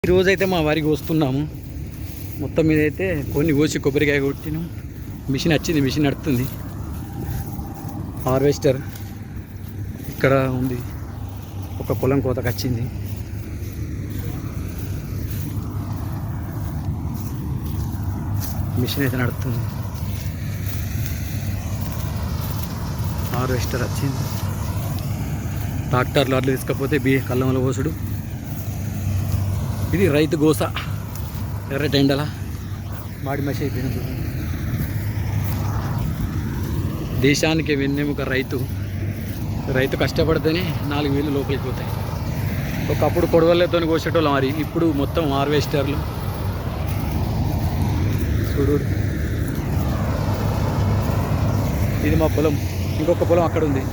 ఈరోజైతే మా వారికి కోస్తున్నాము. మొత్తం మీద అయితే కొన్ని కోసి కొబ్బరికాయ కొట్టినాం. మిషన్ వచ్చింది, మిషన్ నడుస్తుంది. హార్వెస్టర్ ఇక్కడ ఉంది. ఒక పొలం కోతకు వచ్చింది. మిషన్ అయితే నడుస్తుంది. హార్వెస్టర్ వచ్చింది. ట్రాక్టర్లు అట్లా తీసుకపోతే కళ్ళంలో పోసుడు. ఇది రైతు గోస. ఎర్రటి ఎండల మాడి మసి అయిపోయింది. దేశానికి వెన్నెముక రైతు. రైతు కష్టపడితేనే 4 వేలు లోపలికి పోతాయి. ఒకప్పుడు కొడవలతో కోసేటోళ్ళం, మరి ఇప్పుడు మొత్తం హార్వెస్టర్లు. చూడు, ఇది మా పొలం. ఇంకొక పొలం అక్కడ ఉంది.